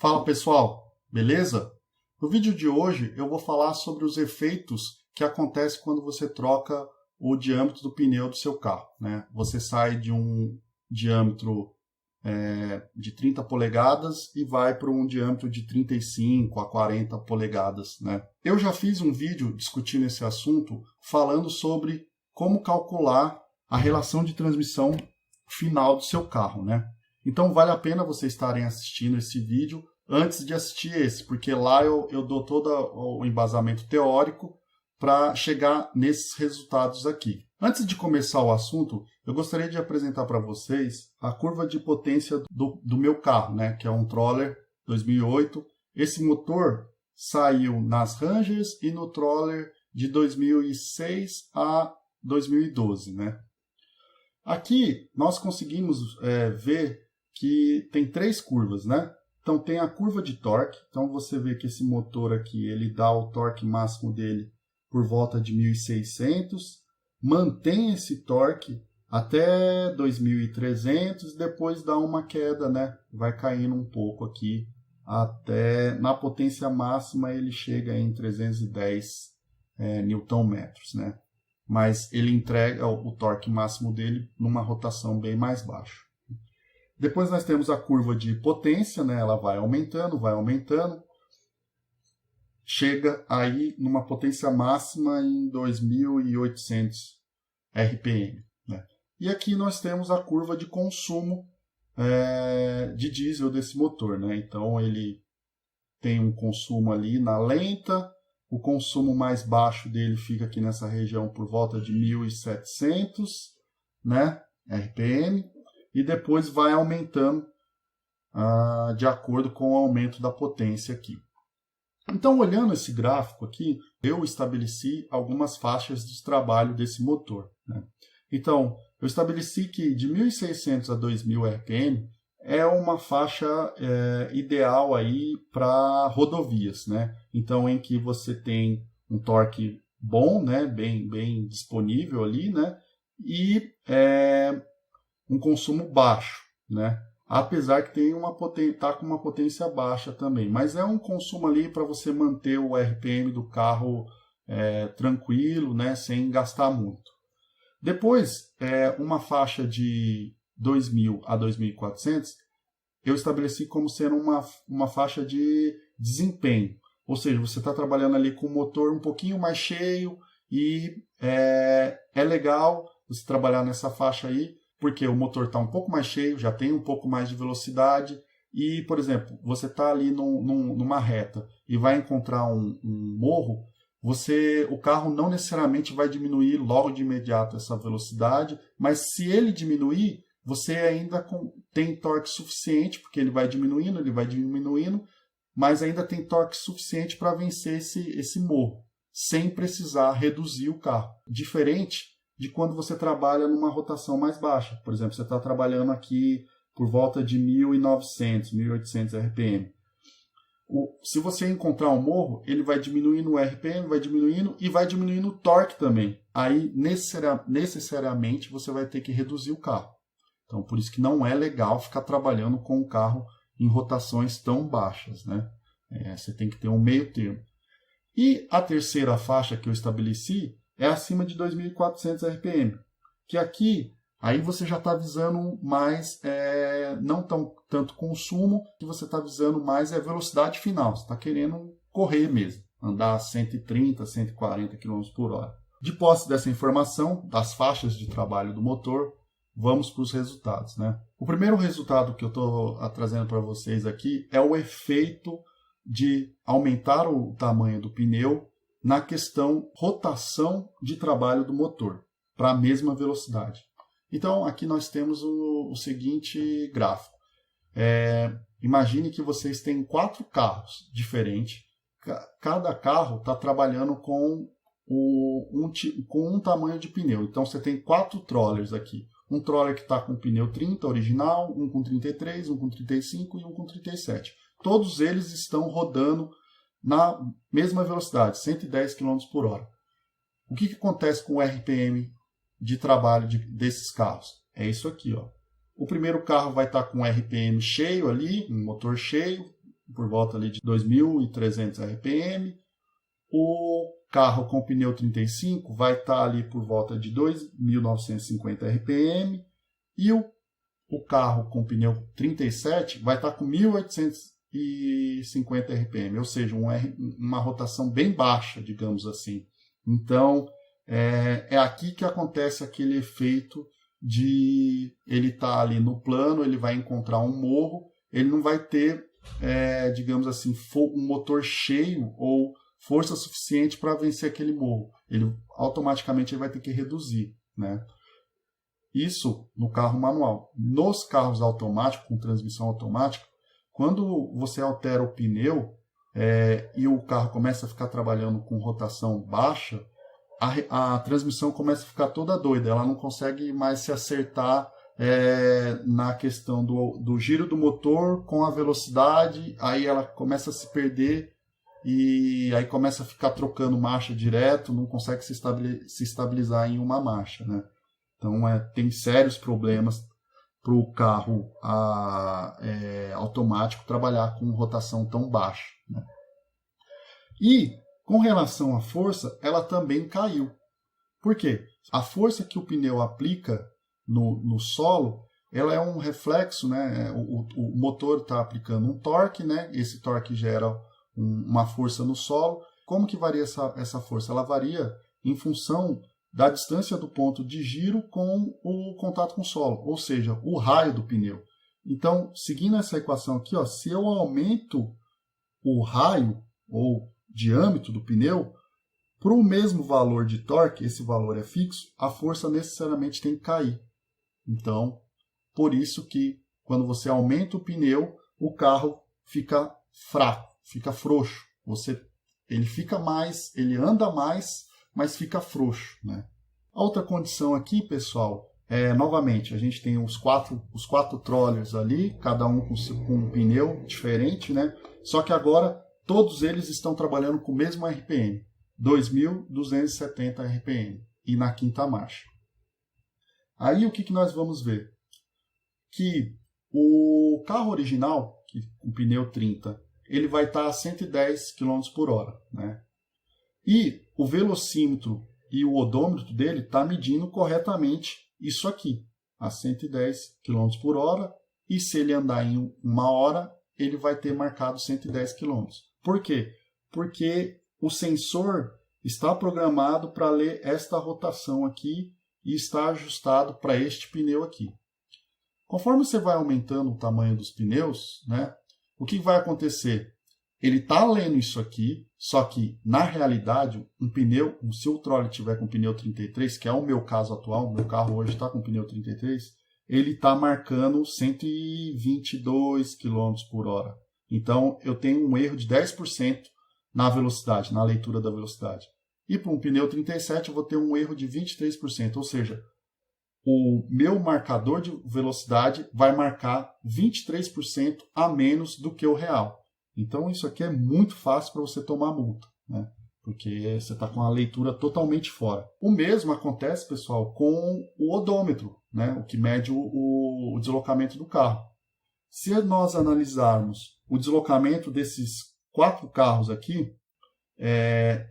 Fala pessoal, beleza? No vídeo de hoje eu vou falar sobre os efeitos que acontecem quando você troca o diâmetro do pneu do seu carro, né? Você sai de um diâmetro de 30 polegadas e vai para um diâmetro de 35 a 40 polegadas, né? Eu já fiz um vídeo discutindo esse assunto, falando sobre como calcular a relação de transmissão final do seu carro, né? Então vale a pena vocês estarem assistindo esse vídeo antes de assistir esse, porque lá eu dou todo o embasamento teórico para chegar nesses resultados aqui. Antes de começar o assunto, eu gostaria de apresentar para vocês a curva de potência do meu carro, né? Que é um Troller 2008. Esse motor saiu nas Rangers e no Troller de 2006 a 2012, né? Aqui nós conseguimos ver que tem três curvas, né? Então tem a curva de torque. Então você vê que esse motor aqui, ele dá o torque máximo dele por volta de 1.600, mantém esse torque até 2.300 e depois dá uma queda, né? Vai caindo um pouco aqui até na potência máxima ele chega em 310 Nm, né? Mas ele entrega o torque máximo dele numa rotação bem mais baixa. Depois nós temos a curva de potência, né? Ela vai aumentando, chega aí numa potência máxima em 2.800 RPM, né? E aqui nós temos a curva de consumo de diesel desse motor, né? Então ele tem um consumo ali na lenta, o consumo mais baixo dele fica aqui nessa região por volta de 1.700, né, RPM, e depois vai aumentando de acordo com o aumento da potência aqui. Então, olhando esse gráfico aqui, eu estabeleci algumas faixas de trabalho desse motor, né? Então, eu estabeleci que de 1.600 a 2.000 RPM é uma faixa ideal aí para rodovias, né? Então, em que você tem um torque bom, né? Bem disponível ali, né? E um consumo baixo, né? Apesar que tem tá com uma potência baixa também, mas é um consumo ali para você manter o RPM do carro tranquilo, né? Sem gastar muito. Depois, uma faixa de 2.000 a 2.400, eu estabeleci como sendo uma faixa de desempenho. Ou seja, você está trabalhando ali com o motor um pouquinho mais cheio e é legal você trabalhar nessa faixa aí, porque o motor está um pouco mais cheio, já tem um pouco mais de velocidade e, por exemplo, você está ali numa reta e vai encontrar um morro, o carro não necessariamente vai diminuir logo de imediato essa velocidade, mas se ele diminuir, você ainda tem torque suficiente, porque ele vai diminuindo, mas ainda tem torque suficiente para vencer esse morro, sem precisar reduzir o carro. Diferente de quando você trabalha numa rotação mais baixa. Por exemplo, você está trabalhando aqui por volta de 1.900, 1.800 RPM. Se você encontrar um morro, ele vai diminuindo o RPM, vai diminuindo e vai diminuindo o torque também. Aí, necessariamente, você vai ter que reduzir o carro. Então, por isso que não é legal ficar trabalhando com o carro em rotações tão baixas, né? Você tem que ter um meio termo. E a terceira faixa que eu estabeleci é acima de 2.400 RPM, que aqui aí você já está visando mais, não tanto consumo, que você está visando mais velocidade final. Você está querendo correr mesmo, andar 130, 140 km por hora. De posse dessa informação, das faixas de trabalho do motor, vamos para os resultados, né? O primeiro resultado que eu estou trazendo para vocês aqui é o efeito de aumentar o tamanho do pneu na questão rotação de trabalho do motor para a mesma velocidade. Então, aqui nós temos o seguinte gráfico. Imagine que vocês têm 4 carros diferentes. Cada carro está trabalhando com um tamanho de pneu. Então, você tem 4 trollers aqui. Um troller que está com pneu 30 original, um com 33, um com 35 e um com 37. Todos eles estão rodando na mesma velocidade, 110 km por hora. O que acontece com o RPM de trabalho desses carros? É isso aqui, ó. O primeiro carro vai estar com o RPM cheio ali, um motor cheio, por volta ali de 2.300 RPM. O carro com pneu 35 vai estar ali por volta de 2.950 RPM. E o carro com pneu 37 vai estar com 1.850 RPM, ou seja, uma rotação bem baixa, digamos assim. Então, é aqui que acontece aquele efeito de ele estar ali no plano, ele vai encontrar um morro, ele não vai ter, digamos assim, um motor cheio ou força suficiente para vencer aquele morro. Ele automaticamente vai ter que reduzir, né? Isso no carro manual. Nos carros automáticos, com transmissão automática, quando você altera o pneu e o carro começa a ficar trabalhando com rotação baixa, a transmissão começa a ficar toda doida. Ela não consegue mais se acertar na questão do giro do motor com a velocidade. Aí ela começa a se perder e aí começa a ficar trocando marcha direto, não consegue se estabilizar em uma marcha, né? Então tem sérios problemas para o carro automático trabalhar com rotação tão baixa, né? E com relação à força, ela também caiu. Por quê? A força que o pneu aplica no solo, ela é um reflexo, né? O motor está aplicando um torque, né? Esse torque gera uma força no solo. Como que varia essa força? Ela varia em função da distância do ponto de giro com o contato com o solo, ou seja, o raio do pneu. Então, seguindo essa equação aqui, ó, se eu aumento o raio ou diâmetro do pneu, para o mesmo valor de torque, esse valor é fixo, a força necessariamente tem que cair. Então, por isso que quando você aumenta o pneu, o carro fica fraco, fica frouxo. Ele fica mais, ele anda mais, mas fica frouxo, né? A outra condição aqui, pessoal, novamente, a gente tem os quatro trollers ali, cada um com um pneu diferente, né? Só que agora todos eles estão trabalhando com o mesmo RPM, 2.270 RPM, e na quinta marcha. Aí o que nós vamos ver? Que o carro original, com pneu 30, ele vai estar a 110 km por hora, né? E o velocímetro e o odômetro dele está medindo corretamente isso aqui, a 110 km por hora, e se ele andar em uma hora, ele vai ter marcado 110 km. Por quê? Porque o sensor está programado para ler esta rotação aqui e está ajustado para este pneu aqui. Conforme você vai aumentando o tamanho dos pneus, né, o que vai acontecer? Ele está lendo isso aqui, só que, na realidade, se o trolley tiver com pneu 33, que é o meu caso atual, meu carro hoje está com pneu 33, ele está marcando 122 km por hora. Então, eu tenho um erro de 10% na velocidade, na leitura da velocidade. E para um pneu 37, eu vou ter um erro de 23%, ou seja, o meu marcador de velocidade vai marcar 23% a menos do que o real. Então, isso aqui é muito fácil para você tomar multa, né? Porque você está com a leitura totalmente fora. O mesmo acontece, pessoal, com o odômetro, né? O que mede o deslocamento do carro. Se nós analisarmos o deslocamento desses 4 carros aqui,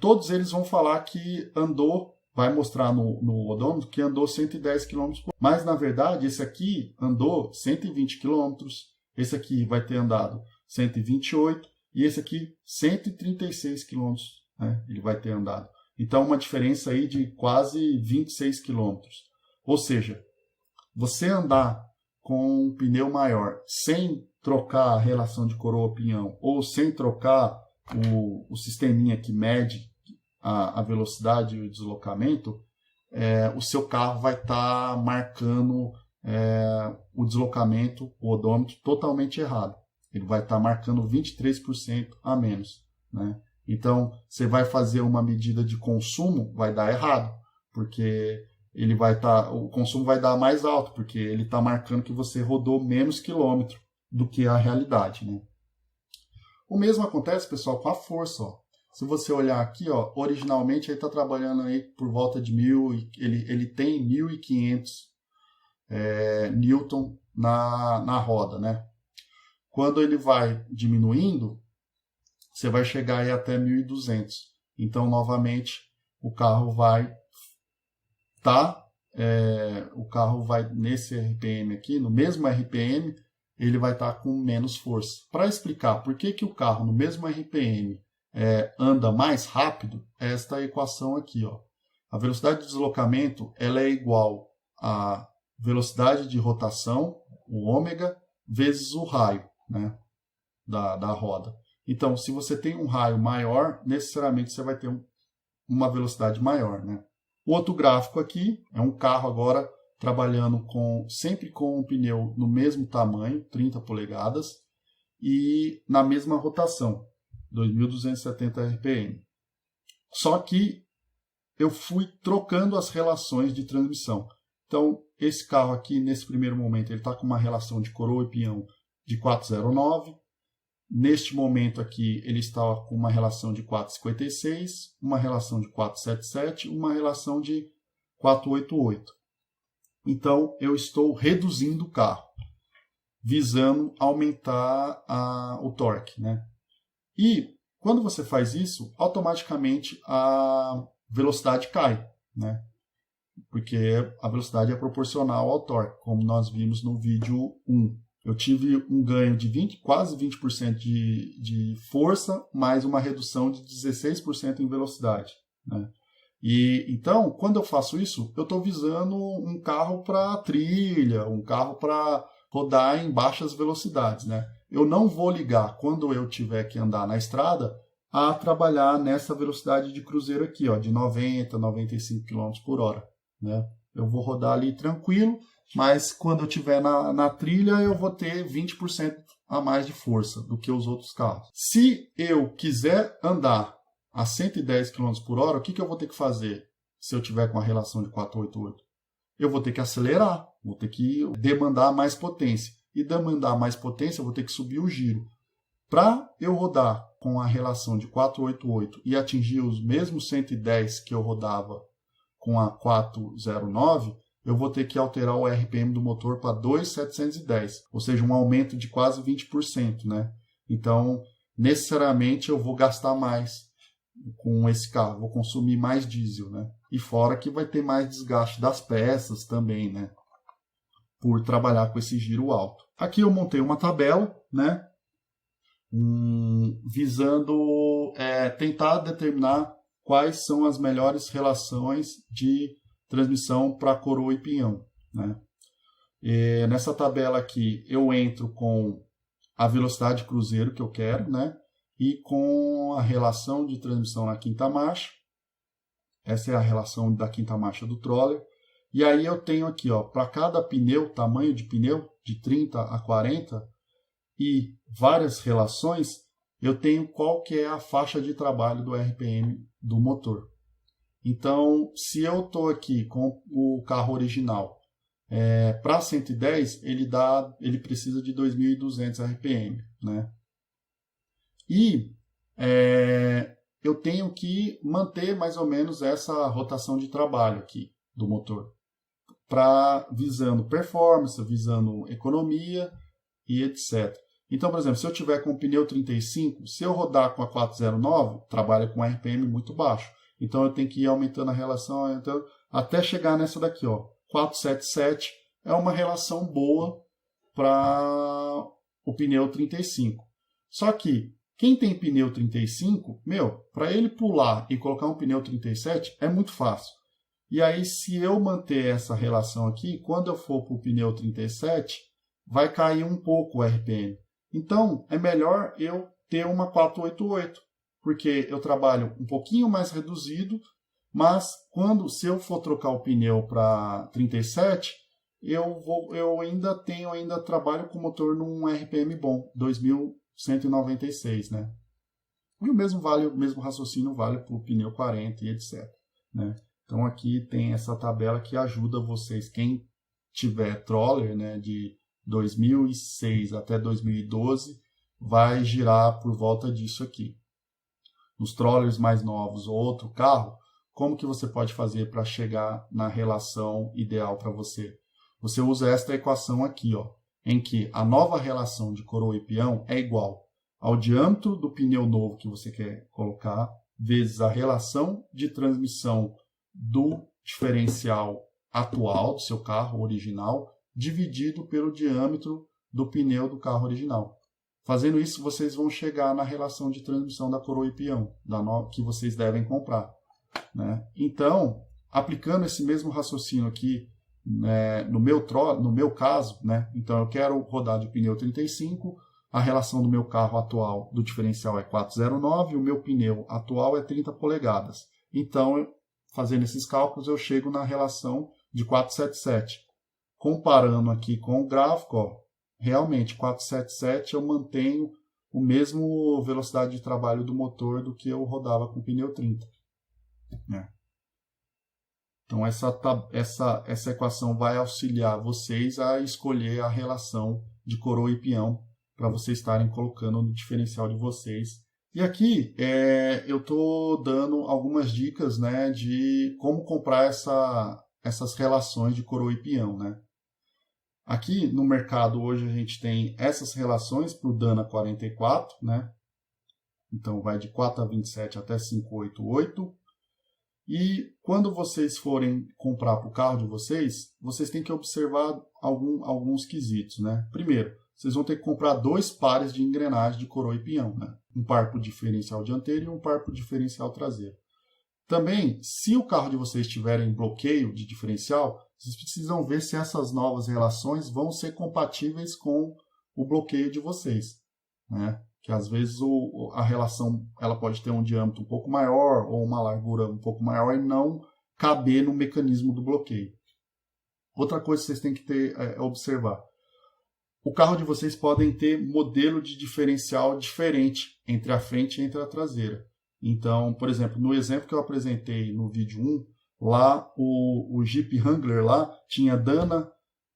todos eles vão falar que andou, vai mostrar no odômetro que andou 110 km por hora. Mas, na verdade, esse aqui andou 120 km, esse aqui vai ter andado 128 e esse aqui 136 km, né? Ele vai ter andado. Então, uma diferença aí de quase 26 km. Ou seja, você andar com um pneu maior sem trocar a relação de coroa-pinhão ou sem trocar o sisteminha que mede a velocidade e o deslocamento, o seu carro vai estar marcando o deslocamento, o odômetro, totalmente errado. Ele vai estar marcando 23% a menos, né? Então, você vai fazer uma medida de consumo, vai dar errado, porque o consumo vai dar mais alto, porque ele está marcando que você rodou menos quilômetro do que a realidade, né? O mesmo acontece, pessoal, com a força, ó. Se você olhar aqui, ó, originalmente ele está trabalhando aí por volta de 1.000, ele tem 1.500 newton na roda, né? Quando ele vai diminuindo, você vai chegar aí até 1.200. Então, novamente, o carro vai nesse RPM aqui, no mesmo RPM, ele vai estar com menos força. Para explicar por que o carro no mesmo RPM anda mais rápido, é esta equação aqui, ó. A velocidade de deslocamento ela é igual à velocidade de rotação, o ômega, vezes o raio, né, da roda. Então, se você tem um raio maior, necessariamente você vai ter uma velocidade maior, né? O outro gráfico aqui é um carro agora trabalhando sempre com um pneu no mesmo tamanho, 30 polegadas, e na mesma rotação, 2.270 RPM. Só que eu fui trocando as relações de transmissão. Então, esse carro aqui, nesse primeiro momento, ele está com uma relação de coroa e peão de 409. Neste momento aqui, ele está com uma relação de 456, uma relação de 477, uma relação de 488. Então, eu estou reduzindo o carro, visando aumentar o torque, né? E, quando você faz isso, automaticamente a velocidade cai, né? Porque a velocidade é proporcional ao torque, como nós vimos no vídeo 1. Eu tive um ganho de quase 20% de força, mais uma redução de 16% em velocidade, né? E então, quando eu faço isso, eu estou visando um carro para trilha, um carro para rodar em baixas velocidades, né? Eu não vou ligar, quando eu tiver que andar na estrada, a trabalhar nessa velocidade de cruzeiro aqui, ó, de 90, 95 km por hora, né? Eu vou rodar ali tranquilo, mas quando eu estiver na trilha, eu vou ter 20% a mais de força do que os outros carros. Se eu quiser andar a 110 km por hora, o que eu vou ter que fazer se eu tiver com a relação de 488? Eu vou ter que acelerar, vou ter que demandar mais potência. E demandar mais potência, eu vou ter que subir o giro. Para eu rodar com a relação de 488 e atingir os mesmos 110 que eu rodava com a 409, eu vou ter que alterar o RPM do motor para 2.710, ou seja, um aumento de quase 20%, né? Então, necessariamente eu vou gastar mais com esse carro, vou consumir mais diesel, né? E fora que vai ter mais desgaste das peças também, né? Por trabalhar com esse giro alto. Aqui eu montei uma tabela, né? Visando tentar determinar quais são as melhores relações de transmissão para coroa e pinhão, né? E nessa tabela aqui eu entro com a velocidade cruzeiro que eu quero, né? E com a relação de transmissão na quinta marcha. Essa é a relação da quinta marcha do troller. E aí eu tenho aqui, ó, para cada pneu, tamanho de pneu, de 30 a 40, e várias relações, eu tenho qual que é a faixa de trabalho do RPM do motor. Então, se eu estou aqui com o carro original para 110, ele precisa de 2.200 RPM, né? E eu tenho que manter mais ou menos essa rotação de trabalho aqui do motor, visando performance, visando economia e etc. Então, por exemplo, se eu tiver com o pneu 35, se eu rodar com a 409, trabalha com RPM muito baixo. Então eu tenho que ir aumentando a relação até chegar nessa daqui, ó, 477 é uma relação boa para o pneu 35. Só que quem tem pneu 35, para ele pular e colocar um pneu 37 é muito fácil. E aí, se eu manter essa relação aqui, quando eu for para o pneu 37, vai cair um pouco o RPM. Então, é melhor eu ter uma 488, porque eu trabalho um pouquinho mais reduzido, mas se eu for trocar o pneu para 37, eu ainda trabalho com o motor num RPM bom, 2.196, né? E o mesmo raciocínio vale para o pneu 40 e etc, né? Então aqui tem essa tabela que ajuda vocês, quem tiver troller, né, de 2006 até 2012, vai girar por volta disso aqui. Nos trollers mais novos ou outro carro, como que você pode fazer para chegar na relação ideal para você? Você usa esta equação aqui, ó. em que a nova relação de coroa e peão é igual ao diâmetro do pneu novo que você quer colocar, vezes a relação de transmissão do diferencial atual do seu carro original, dividido pelo diâmetro do pneu do carro original. Fazendo isso, vocês vão chegar na relação de transmissão da coroa e peão, que vocês devem comprar, né? Então, aplicando esse mesmo raciocínio aqui, né, no meu caso, né, então eu quero rodar de pneu 35, a relação do meu carro atual do diferencial é 409, o meu pneu atual é 30 polegadas. Então, fazendo esses cálculos, eu chego na relação de 477. Comparando aqui com o gráfico, ó, realmente 477 eu mantenho o mesmo velocidade de trabalho do motor do que eu rodava com pneu 30. Né? Então essa equação vai auxiliar vocês a escolher a relação de coroa e peão para vocês estarem colocando no diferencial de vocês. E aqui eu estou dando algumas dicas, né, de como comprar essas relações de coroa e peão. Né? Aqui no mercado hoje a gente tem essas relações para o Dana 44, né? Então vai de 4/27 até 5/88. E quando vocês forem comprar para o carro de vocês, vocês têm que observar alguns quesitos, né? Primeiro, vocês vão ter que comprar 2 pares de engrenagem de coroa e peão, né? Um par para o diferencial dianteiro e um par para o diferencial traseiro. Também, se o carro de vocês tiver em bloqueio de diferencial, vocês precisam ver se essas novas relações vão ser compatíveis com o bloqueio de vocês, né? Que às vezes a relação ela pode ter um diâmetro um pouco maior ou uma largura um pouco maior e não caber no mecanismo do bloqueio. Outra coisa que vocês têm que observar. O carro de vocês podem ter modelo de diferencial diferente entre a frente e entre a traseira. Então, por exemplo, no exemplo que eu apresentei no vídeo 1, lá o Jeep Wrangler lá tinha Dana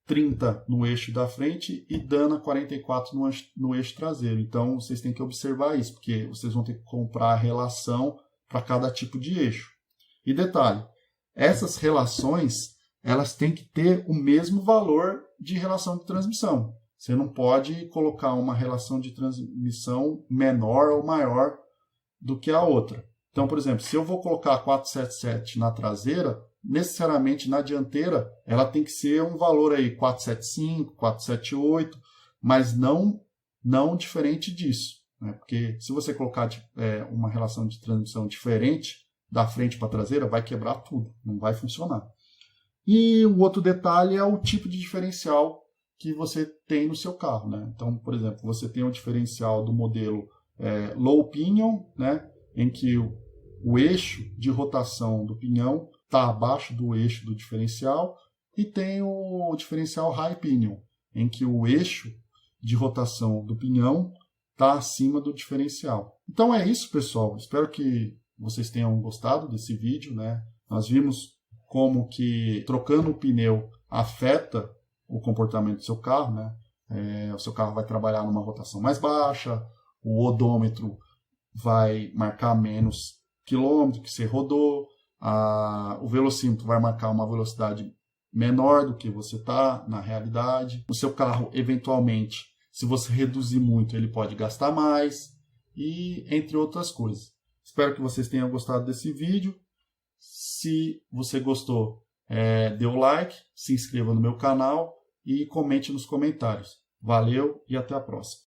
30 no eixo da frente e Dana 44 no eixo traseiro. Então, vocês têm que observar isso, porque vocês vão ter que comprar a relação para cada tipo de eixo. E detalhe, essas relações elas têm que ter o mesmo valor de relação de transmissão. Você não pode colocar uma relação de transmissão menor ou maior do que a outra. Então, por exemplo, se eu vou colocar 477 na traseira, necessariamente na dianteira ela tem que ser um valor aí 475, 478, mas não diferente disso, né? Porque se você colocar uma relação de transmissão diferente da frente para a traseira, vai quebrar tudo, não vai funcionar. E o outro detalhe é o tipo de diferencial que você tem no seu carro, né? Então, por exemplo, você tem o diferencial do modelo low pinion, né? Em que o eixo de rotação do pinhão está abaixo do eixo do diferencial, e tem o diferencial high pinion, em que o eixo de rotação do pinhão está acima do diferencial. Então é isso, pessoal. Espero que vocês tenham gostado desse vídeo, né? Nós vimos como que trocando o pneu afeta o comportamento do seu carro, né? O seu carro vai trabalhar numa rotação mais baixa, o odômetro vai marcar menos quilômetro que você rodou, o velocímetro vai marcar uma velocidade menor do que você está na realidade. O seu carro, eventualmente, se você reduzir muito, ele pode gastar mais, e entre outras coisas. Espero que vocês tenham gostado desse vídeo. Se você gostou, dê o like, se inscreva no meu canal e comente nos comentários. Valeu e até a próxima.